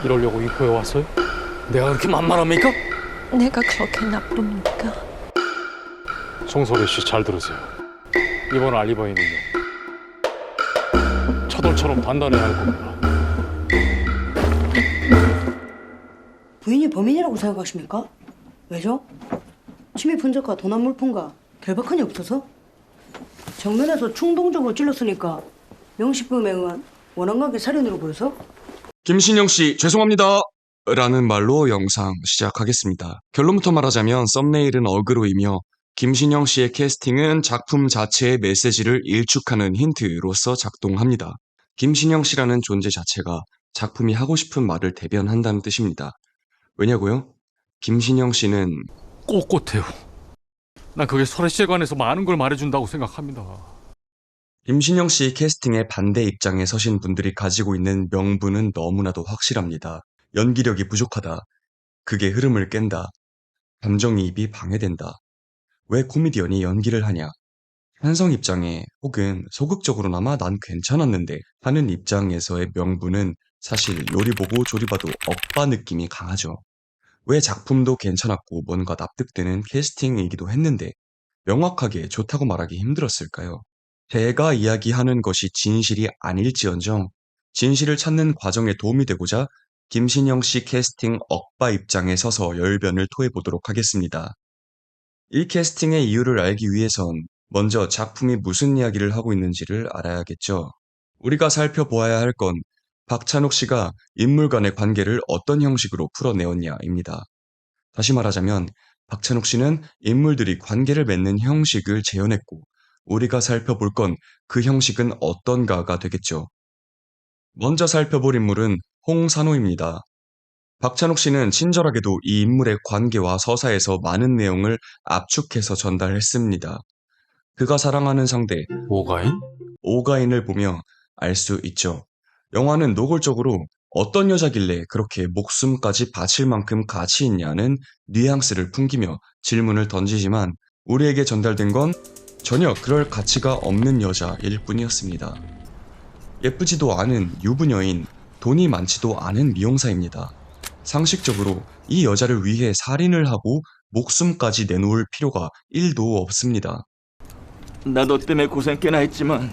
이러려고 이코에 왔어요? 내가 그렇게 만만합니까? 내가 그렇게 나쁩니까? 송소리 씨 잘 들으세요. 이번 알리바이는요, 차돌처럼 단단해야 할 겁니다. 부인이 범인이라고 생각하십니까? 왜죠? 침입 흔적과 도난 물품과 결박한이 없어서? 정면에서 충동적으로 찔렀으니까 명식범에 의한 원한관계 살인으로 보여서? 김신영 씨, 죄송합니다. 라는 말로 영상 시작하겠습니다. 결론부터 말하자면 썸네일은 어그로이며 김신영 씨의 캐스팅은 작품 자체의 메시지를 일축하는 힌트로서 작동합니다. 김신영 씨라는 존재 자체가 작품이 하고 싶은 말을 대변한다는 뜻입니다. 왜냐고요? 김신영 씨는 꼿꼿해요. 난 그게 설의 씨에 관해서 많은 걸 말해준다고 생각합니다. 김신영 씨 캐스팅의 반대 입장에 서신 분들이 가지고 있는 명분은 너무나도 확실합니다. 연기력이 부족하다. 그게 흐름을 깬다. 감정이입이 방해된다. 왜 코미디언이 연기를 하냐? 한성 입장에 혹은 소극적으로나마 난 괜찮았는데 하는 입장에서의 명분은 사실 요리 보고 조리 봐도 억바 느낌이 강하죠. 왜 작품도 괜찮았고 뭔가 납득되는 캐스팅이기도 했는데 명확하게 좋다고 말하기 힘들었을까요? 제가 이야기하는 것이 진실이 아닐지언정 진실을 찾는 과정에 도움이 되고자 김신영 씨 캐스팅 억바 입장에 서서 열변을 토해보도록 하겠습니다. 이 캐스팅의 이유를 알기 위해선 먼저 작품이 무슨 이야기를 하고 있는지를 알아야겠죠. 우리가 살펴보아야 할 건 박찬욱 씨가 인물 간의 관계를 어떤 형식으로 풀어내었냐입니다. 다시 말하자면 박찬욱 씨는 인물들이 관계를 맺는 형식을 재현했고 우리가 살펴볼 건 그 형식은 어떤가가 되겠죠. 먼저 살펴볼 인물은 홍산호입니다. 박찬욱 씨는 친절하게도 이 인물의 관계와 서사에서 많은 내용을 압축해서 전달했습니다. 그가 사랑하는 상대 오가인? 오가인을 보며 알 수 있죠. 영화는 노골적으로 어떤 여자길래 그렇게 목숨까지 바칠 만큼 가치 있냐는 뉘앙스를 풍기며 질문을 던지지만 우리에게 전달된 건 전혀 그럴 가치가 없는 여자일 뿐이었습니다. 예쁘지도 않은 유부녀인, 돈이 많지도 않은 미용사입니다. 상식적으로 이 여자를 위해 살인을 하고 목숨까지 내놓을 필요가 1도 없습니다. 나 너 때문에 고생 꽤나 했지만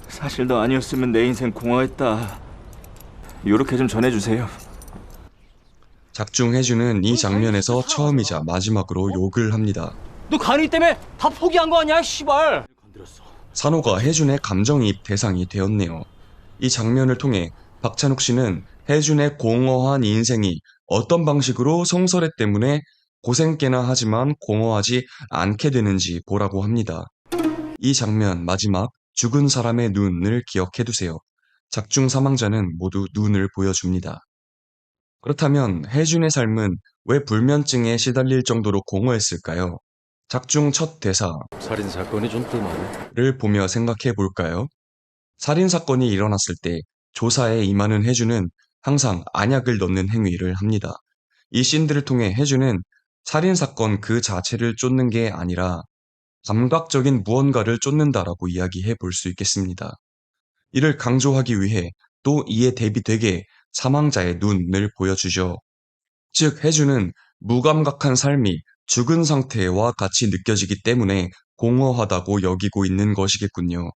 사실 너 아니었으면 내 인생 공허했다. 요렇게 좀 전해주세요. 작중 혜주는 이 장면에서 처음이자 마지막으로 욕을 합니다. 너 간이 때문에 다 포기한 거 아니야, 씨발. 산호가 혜준의 감정이입 대상이 되었네요. 이 장면을 통해 박찬욱 씨는 혜준의 공허한 인생이 어떤 방식으로 성설애 때문에 고생 꽤나 하지만 공허하지 않게 되는지 보라고 합니다. 이 장면 마지막 죽은 사람의 눈을 기억해두세요. 작중 사망자는 모두 눈을 보여줍니다. 그렇다면 혜준의 삶은 왜 불면증에 시달릴 정도로 공허했을까요? 작중 첫 대사 살인사건이 좀 뜸하네. 를 보며 생각해 볼까요? 살인사건이 일어났을 때 조사에 임하는 혜주는 항상 안약을 넣는 행위를 합니다. 이 씬들을 통해 혜주는 살인사건 그 자체를 쫓는 게 아니라 감각적인 무언가를 쫓는다라고 이야기해 볼 수 있겠습니다. 이를 강조하기 위해 또 이에 대비되게 사망자의 눈을 보여주죠. 즉 혜주는 무감각한 삶이 죽은 상태와 같이 느껴지기 때문에 공허하다고 여기고 있는 것이겠군요.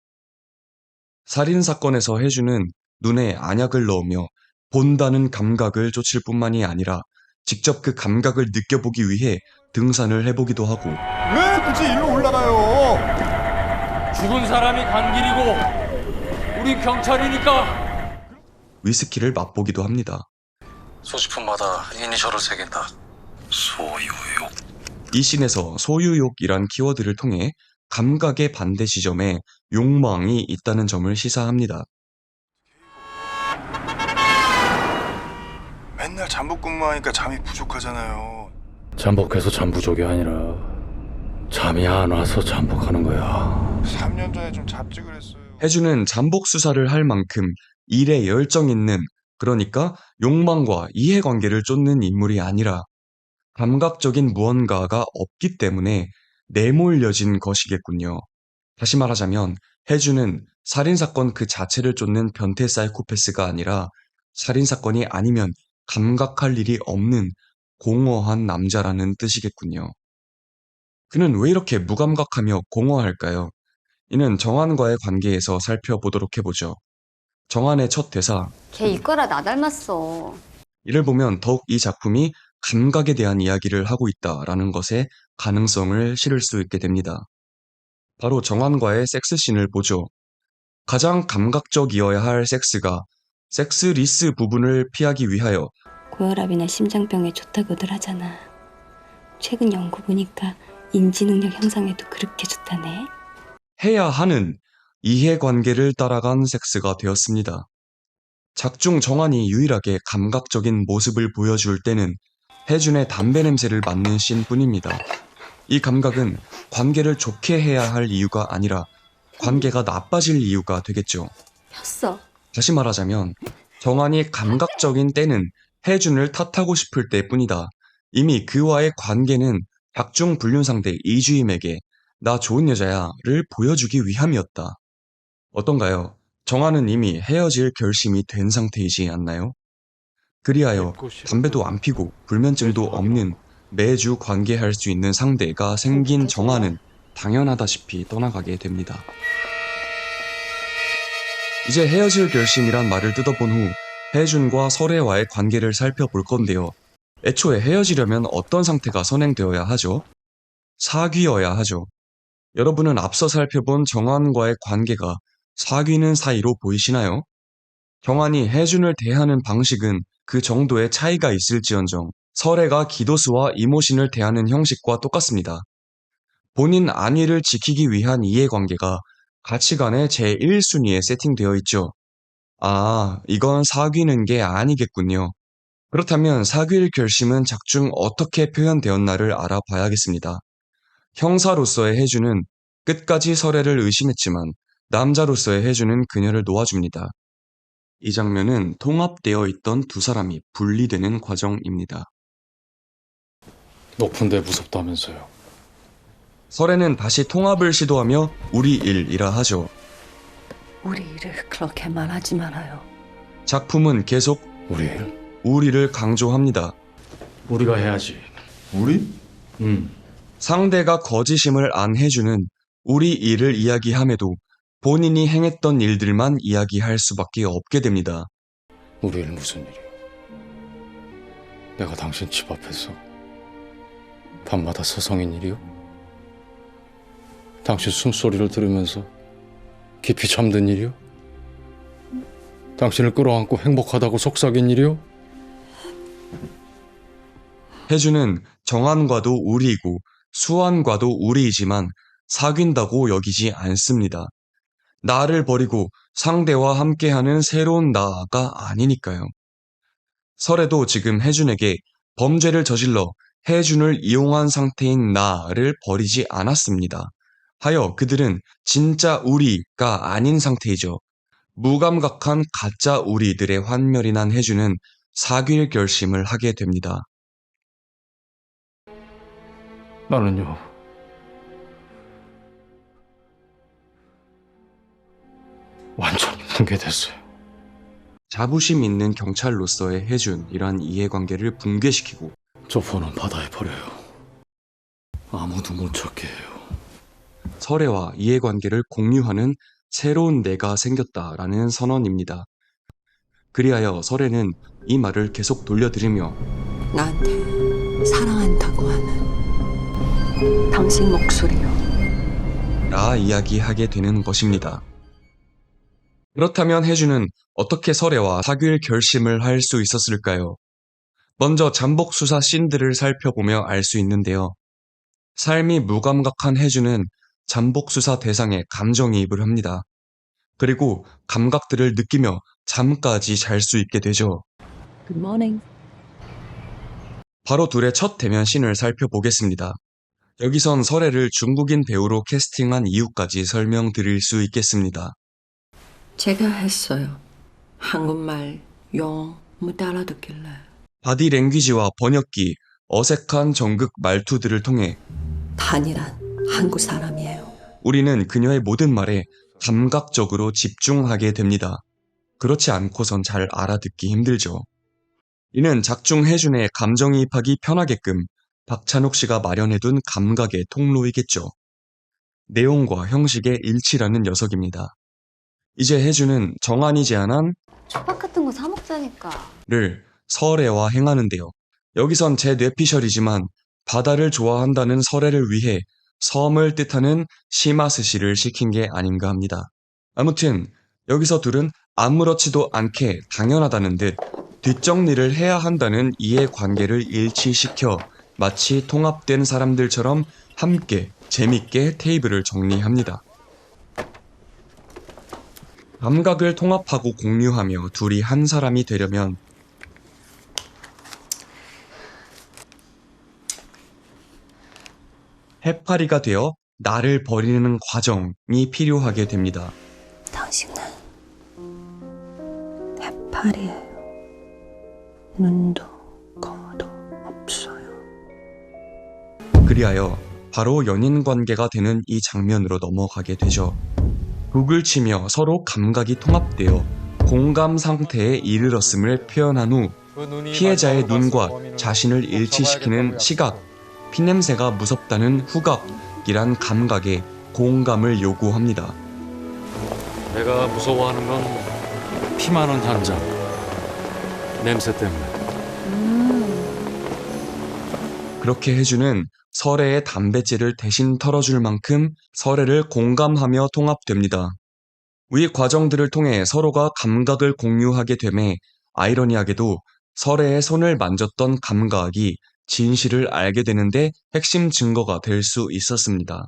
살인사건에서 혜주는 눈에 안약을 넣으며 본다는 감각을 쫓을 뿐만이 아니라 직접 그 감각을 느껴보기 위해 등산을 해보기도 하고 왜 굳이 일로 올라가요? 죽은 사람이 간 길이고 우리 경찰이니까. 위스키를 맛보기도 합니다. 소지품마다 이니셜을 새긴다. 소유욕. 이 씬에서 소유욕이란 키워드를 통해 감각의 반대 지점에 욕망이 있다는 점을 시사합니다. 맨날 잠복 근무하니까 잠이 부족하잖아요. 잠복해서 잠 부족이 아니라 잠이 안 와서 잠복하는 거야. 3년 전에 좀 잡지 그랬어요. 혜주는 잠복 수사를 할 만큼 일에 열정 있는, 그러니까 욕망과 이해관계를 쫓는 인물이 아니라 감각적인 무언가가 없기 때문에 내몰려진 것이겠군요. 다시 말하자면 혜주는 살인사건 그 자체를 쫓는 변태 사이코패스가 아니라 살인사건이 아니면 감각할 일이 없는 공허한 남자라는 뜻이겠군요. 그는 왜 이렇게 무감각하며 공허할까요? 이는 정한과의 관계에서 살펴보도록 해보죠. 정한의 첫 대사, 걔 이거라 나 닮았어. 이를 보면 더욱 이 작품이 감각에 대한 이야기를 하고 있다라는 것에 가능성을 실을 수 있게 됩니다. 바로 정한과의 섹스씬을 보죠. 가장 감각적이어야 할 섹스가 섹스리스 부분을 피하기 위하여 고혈압이나 심장병에 좋다고들 하잖아. 최근 연구 보니까 인지능력 향상에도 그렇게 좋다네. 해야 하는 이해관계를 따라간 섹스가 되었습니다. 작중 정한이 유일하게 감각적인 모습을 보여줄 때는 혜준의 담배 냄새를 맡는 씬뿐입니다. 이 감각은 관계를 좋게 해야 할 이유가 아니라 관계가 나빠질 이유가 되겠죠. 폈어. 다시 말하자면 정한이 감각적인 때는 혜준을 탓하고 싶을 때뿐이다. 이미 그와의 관계는 작중 불륜상대 이주임에게 나 좋은 여자야를 보여주기 위함이었다. 어떤가요? 정한은 이미 헤어질 결심이 된 상태이지 않나요? 그리하여 담배도 안 피고 불면증도 없는 매주 관계할 수 있는 상대가 생긴 정한은 당연하다시피 떠나가게 됩니다. 이제 헤어질 결심이란 말을 뜯어본 후 혜준과 설애와의 관계를 살펴볼 건데요. 애초에 헤어지려면 어떤 상태가 선행되어야 하죠? 사귀어야 하죠. 여러분은 앞서 살펴본 정한과의 관계가 사귀는 사이로 보이시나요? 정한이 혜준을 대하는 방식은 그 정도의 차이가 있을지언정 설애가 기도수와 이모신을 대하는 형식과 똑같습니다. 본인 안위를 지키기 위한 이해관계가 가치관의 제1순위에 세팅되어 있죠. 아, 이건 사귀는 게 아니겠군요. 그렇다면 사귈 결심은 작중 어떻게 표현되었나를 알아봐야겠습니다. 형사로서의 혜준은 끝까지 설애를 의심했지만 남자로서의 혜준은 그녀를 놓아줍니다. 이 장면은 통합되어 있던 두 사람이 분리되는 과정입니다. 높은데 무섭다면서요. 설애는 다시 통합을 시도하며 우리 일이라 하죠. 우리 일을 그렇게 말하지 말아요. 작품은 계속 우리 일? 우리를 강조합니다. 우리가 해야지. 우리? 상대가 거짓임을 안 해주는 우리 일을 이야기함에도 본인이 행했던 일들만 이야기할 수밖에 없게 됩니다. 우리 일 무슨 일이야? 내가 당신 집 앞에서 밤마다 서성인 일이요? 당신 숨소리를 들으면서 깊이 잠든 일이요? 당신을 끌어안고 행복하다고 속삭인 일이요? 혜준은 정한과도 우리이고 수환과도 우리이지만 사귄다고 여기지 않습니다. 나를 버리고 상대와 함께하는 새로운 나가 아니니까요. 설애도 지금 혜준에게 범죄를 저질러 혜준을 이용한 상태인 나를 버리지 않았습니다. 하여 그들은 진짜 우리가 아닌 상태이죠. 무감각한 가짜 우리들의 환멸이 난 혜준은 사귈 결심을 하게 됩니다. 나는요. 완전히 붕괴됐어요. 자부심 있는 경찰로서의 혜준이란 이해관계를 붕괴시키고 저 폰은 바다에 버려요. 아무도 못 찾게 해요. 설애와 이해관계를 공유하는 새로운 내가 생겼다라는 선언입니다. 그리하여 설애는 이 말을 계속 돌려들으며 나한테 사랑한다고 하는 당신 목소리요. 라 이야기하게 되는 것입니다. 그렇다면 혜준은 어떻게 설애와 사귈 결심을 할 수 있었을까요? 먼저 잠복수사 씬들을 살펴보며 알 수 있는데요. 삶이 무감각한 혜준은 잠복수사 대상에 감정이입을 합니다. 그리고 감각들을 느끼며 잠까지 잘 수 있게 되죠. Good morning. 바로 둘의 첫 대면 씬을 살펴보겠습니다. 여기선 설애를 중국인 배우로 캐스팅한 이유까지 설명드릴 수 있겠습니다. 제가 했어요. 한국말, 영어 못 알아듣길래. 바디 랭귀지와 번역기, 어색한 정극 말투들을 통해 단이란 한국 사람이에요. 우리는 그녀의 모든 말에 감각적으로 집중하게 됩니다. 그렇지 않고선 잘 알아듣기 힘들죠. 이는 작중 혜준의 감정이입하기 편하게끔 박찬욱 씨가 마련해둔 감각의 통로이겠죠. 내용과 형식의 일치라는 녀석입니다. 이제 혜준은 정한이 제안한 초밥 같은 거 사 먹자니까. 를 설애와 행하는데요. 여기선 제 뇌피셜이지만 바다를 좋아한다는 설애를 위해 섬을 뜻하는 시마스시를 시킨 게 아닌가 합니다. 아무튼 여기서 둘은 아무렇지도 않게 당연하다는 듯 뒷정리를 해야 한다는 이해관계를 일치시켜 마치 통합된 사람들처럼 함께 재밌게 테이블을 정리합니다. 감각을 통합하고 공유하며 둘이 한 사람이 되려면 해파리가 되어 나를 버리는 과정이 필요하게 됩니다. 당신은 해파리예요. 눈도 고무도 없어요. 그리하여 바로 연인 관계가 되는 이 장면으로 넘어가게 되죠. 북을 치며 서로 감각이 통합되어 공감 상태에 이르렀음을 표현한 후 피해자의 눈과 자신을 일치시키는 시각, 피냄새가 무섭다는 후각이란 감각에 공감을 요구합니다. 내가 무서워하는 건 피 많은 단장 냄새 때문에. 그렇게 해주는 설애의 담뱃재를 대신 털어줄 만큼 설애를 공감하며 통합됩니다. 이 과정들을 통해 서로가 감각을 공유하게 됨에 아이러니하게도 설애의 손을 만졌던 감각이 진실을 알게 되는데 핵심 증거가 될 수 있었습니다.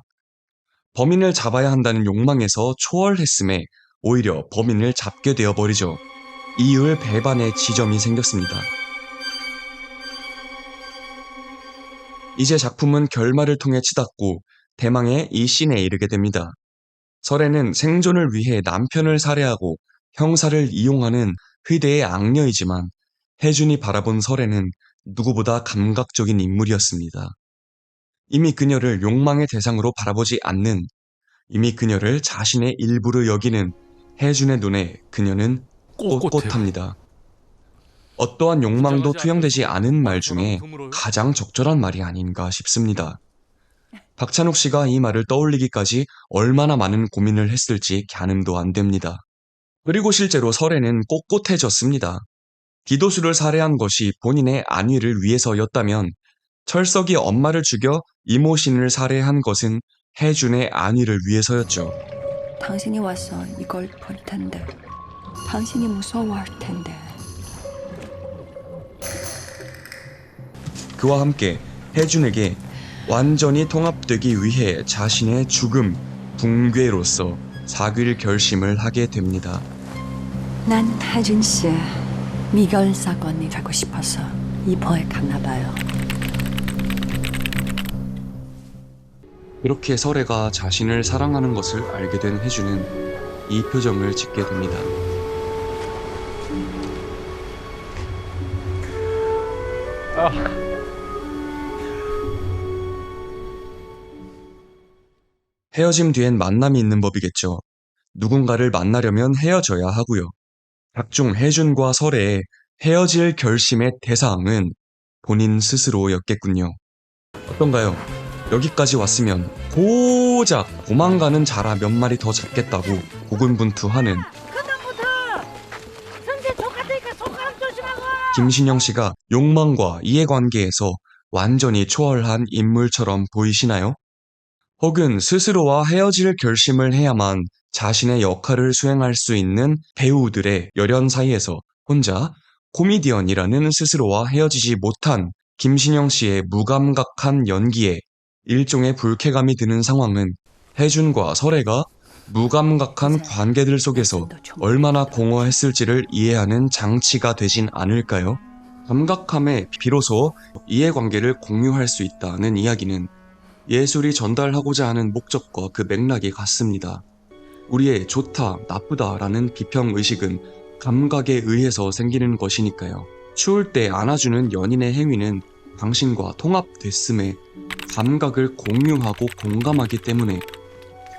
범인을 잡아야 한다는 욕망에서 초월했음에 오히려 범인을 잡게 되어버리죠. 이율 배반의 지점이 생겼습니다. 이제 작품은 결말을 통해 치닫고 대망의 이 씬에 이르게 됩니다. 설애는 생존을 위해 남편을 살해하고 형사를 이용하는 흐대의 악녀이지만 혜준이 바라본 설애는 누구보다 감각적인 인물이었습니다. 이미 그녀를 욕망의 대상으로 바라보지 않는, 이미 그녀를 자신의 일부로 여기는 혜준의 눈에 그녀는 꼿꼿합니다. 어떠한 욕망도 투영되지 않은 말 중에 가장 적절한 말이 아닌가 싶습니다. 박찬욱 씨가 이 말을 떠올리기까지 얼마나 많은 고민을 했을지 가늠도 안 됩니다. 그리고 실제로 설애는 꼿꼿해졌습니다. 기도수를 살해한 것이 본인의 안위를 위해서였다면 철석이 엄마를 죽여 이모신을 살해한 것은 혜준의 안위를 위해서였죠. 당신이 와서 이걸 볼 텐데 당신이 무서워할 텐데. 그와 함께 혜준에게 완전히 통합되기 위해 자신의 죽음, 붕괴로서 사귈 결심을 하게 됩니다. 난 혜준 씨 미결 사건이 가고 싶어서 이번에 갔나 봐요. 그렇게 설애가 자신을 사랑하는 것을 알게 된 혜준은 이 표정을 짓게 됩니다. 헤어짐 뒤엔 만남이 있는 법이겠죠. 누군가를 만나려면 헤어져야 하고요. 각종 혜준과 설애의 헤어질 결심의 대상은 본인 스스로였겠군요. 어떤가요? 여기까지 왔으면 고작 도망가는 자라 몇 마리 더 잡겠다고 고군분투하는 김신영 씨가 욕망과 이해관계에서 완전히 초월한 인물처럼 보이시나요? 혹은 스스로와 헤어질 결심을 해야만 자신의 역할을 수행할 수 있는 배우들의 열연 사이에서 혼자 코미디언이라는 스스로와 헤어지지 못한 김신영 씨의 무감각한 연기에 일종의 불쾌감이 드는 상황은 혜준과 설애가 무감각한 관계들 속에서 얼마나 공허했을지를 이해하는 장치가 되진 않을까요? 감각함에 비로소 이해관계를 공유할 수 있다는 이야기는 예술이 전달하고자 하는 목적과 그 맥락이 같습니다. 우리의 좋다, 나쁘다라는 비평의식은 감각에 의해서 생기는 것이니까요. 추울 때 안아주는 연인의 행위는 당신과 통합됐음에 감각을 공유하고 공감하기 때문에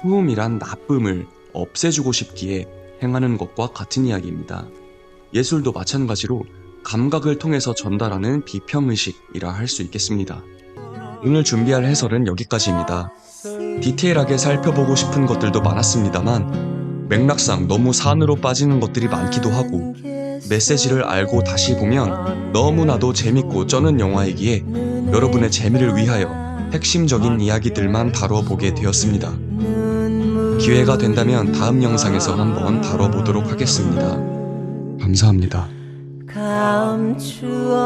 추움이란 나쁨을 없애주고 싶기에 행하는 것과 같은 이야기입니다. 예술도 마찬가지로 감각을 통해서 전달하는 비평의식이라 할 수 있겠습니다. 오늘 준비할 해설은 여기까지입니다. 디테일하게 살펴보고 싶은 것들도 많았습니다만 맥락상 너무 산으로 빠지는 것들이 많기도 하고 메시지를 알고 다시 보면 너무나도 재밌고 쩌는 영화이기에 여러분의 재미를 위하여 핵심적인 이야기들만 다뤄보게 되었습니다. 기회가 된다면 다음 영상에서 한번 다뤄보도록 하겠습니다. 감사합니다. 감추어